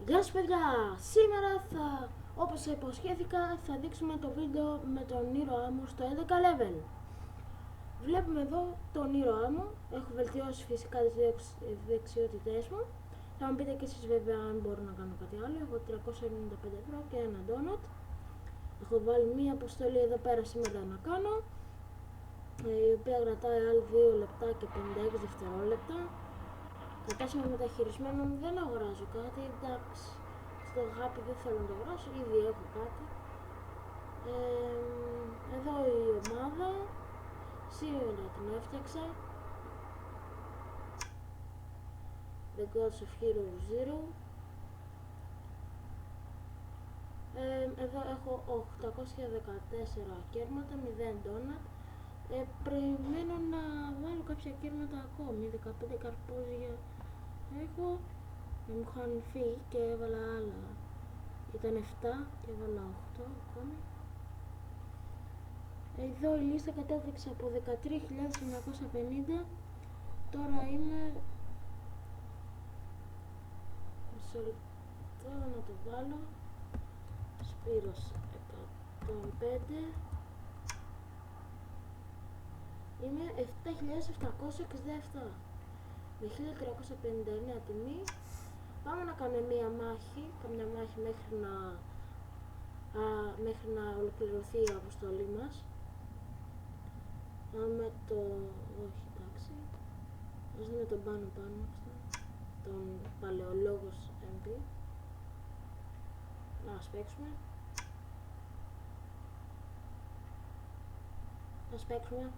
Γεια σας παιδιά! Σήμερα όπως υποσχέθηκα, θα δείξουμε το βίντεο με τον ήρωά μου στο 11 level. Βλέπουμε εδώ τον ήρωά μου, έχω βελτιώσει φυσικά τις δεξιότητές μου. Θα μου πείτε και εσείς βέβαια αν μπορώ να κάνω κάτι άλλο. Έχω 395 ευρώ και ένα donut. Έχω βάλει μία αποστολή εδώ πέρα σήμερα να κάνω, η οποία κρατάει άλλη 2 λεπτά και 56 δευτερόλεπτα. Κατάστημα μεταχειρισμένο μου, δεν αγοράζω κάτι, εντάξει. Στο γάπι δεν θέλω να το αγοράσω, ήδη έχω κάτι. Εδώ η ομάδα, σήμερα την έφτιαξα. The Gods of Hero Zero. Εδώ έχω 814 κέρματα, 0 donut. Περιμένω να βάλω κάποια κέρματα ακόμη, 15 καρπόζια έχω. Μου είχαν φύγει και έβαλα άλλα. Ήταν 7 και έβαλα 8 ακόμη. Εδώ η λίστα κατέληξε από 13.950. Τώρα είμαι... μισό λεπτό να το βάλω. Σπύρος 105. Είμαι 7.767 με 1.359 τιμή. Πάμε να κάνουμε μία μάχη, καμιά μάχη μέχρι να ολοκληρωθεί η αποστολή μας. Πάμε το... όχι, εντάξει. Ας δούμε τον πάνω τον παλαιολόγος MP. Να παίξουμε. Ας παίξουμε.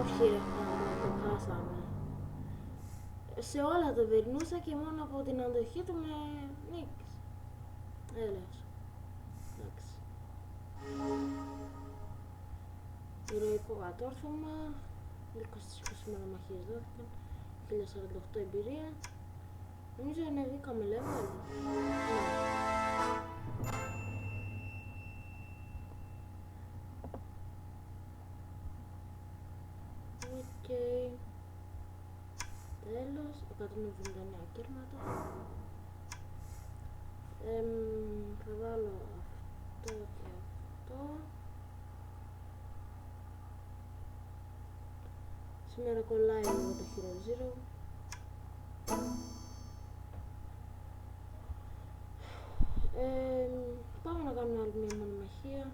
Όχι ρε, το χάσαμε. Σε όλα το περνούσα και μόνο από την αντοχή του με νίκης. Έλεος. Εντάξει. Ηρωικό κατόρθωμα. 20 μονομαχίες δόθηκαν. 1048 εμπειρία. Νομίζω ανεβήκαμε level. Οκ. Τέλος, 179 κέρματα. Θα βάλω αυτό και αυτό. Σήμερα κολλάει λίγο το Hero Zero. Πάμε να κάνουμε άλλη μια μονομαχία.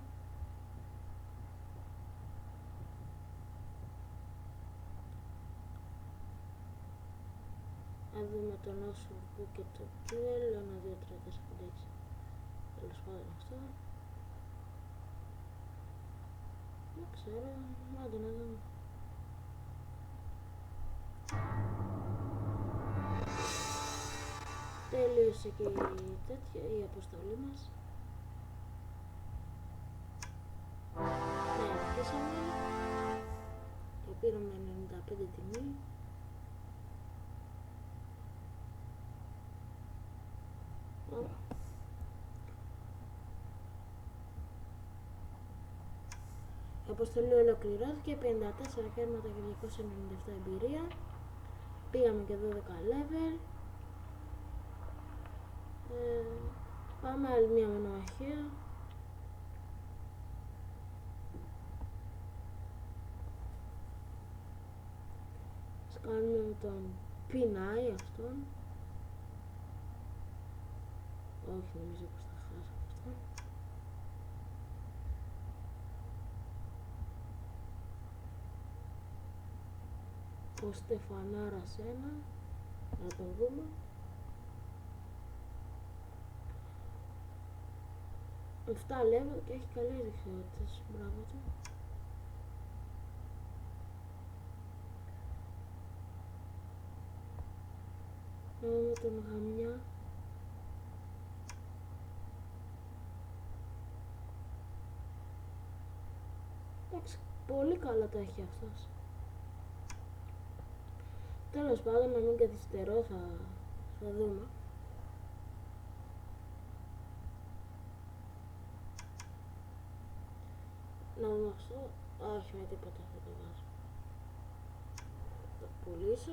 Να δούμε τον όσο που και το Jewel. 1, 2, 3, 4, 5, 6. Τέλος πάντων αυτό. Δεν ξέρω, άντε να δούμε. Τελείωσε και η αποστολή μας. Ναι, αρχίσαμε και πήραμε 95 τιμή. Η αποστολή ολοκληρώθηκε, 54 κέρματα και 297 εμπειρία. Πήγαμε και 12 level. Πάμε άλλη μια μονομαχία. Ας κάνουμε τον P9 αυτόν. Όχι, νομίζω πως θα χάσω αυτόν. Ο Στεφανάρας 1. Να τον δούμε. 7 level και έχει καλές δεξιότητες. Μπράβο του. Να δούμε τον Γαμιά. Εντάξει, πολύ καλά τα έχει αυτός. Τέλος πάντων, να μην καθυστερώ, θα δούμε. Να δούμε αυτό. Όχι, με τίποτα θα το βάζω. πουλήσω.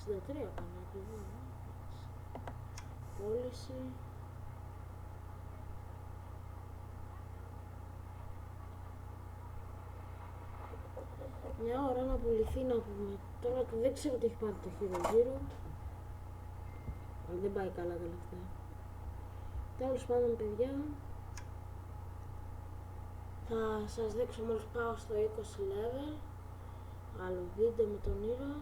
$63 κάνω ακριβώς. Πώληση. Μια ώρα να πουληθεί, να πούμε. Τώρα δεν ξέρω τι έχει πάρει το Hero Zero, αλλά δεν πάει καλά τελευταία. Τέλος πάντων, παιδιά, θα σας δείξω μόλις πάω στο 20 level άλλο βίντεο με τον ήρωα.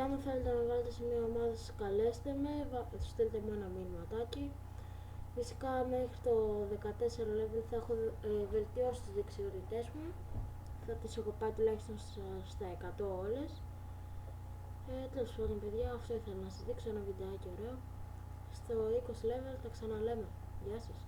Άμα θέλετε να βάλετε σε μια ομάδα σας, καλέστε με, στείλτε μου ένα μήνυματάκι. Φυσικά μέχρι το 14 level θα έχω βελτιώσει τις δεξιότητές μου. Θα τις έχω πάει τουλάχιστον στα 100 όλες. Τέλος πάντων, παιδιά, αυτό ήθελα να σας δείξω, ένα βιντεάκι ωραίο. Στο 20 level τα ξαναλέμε. Γεια σας.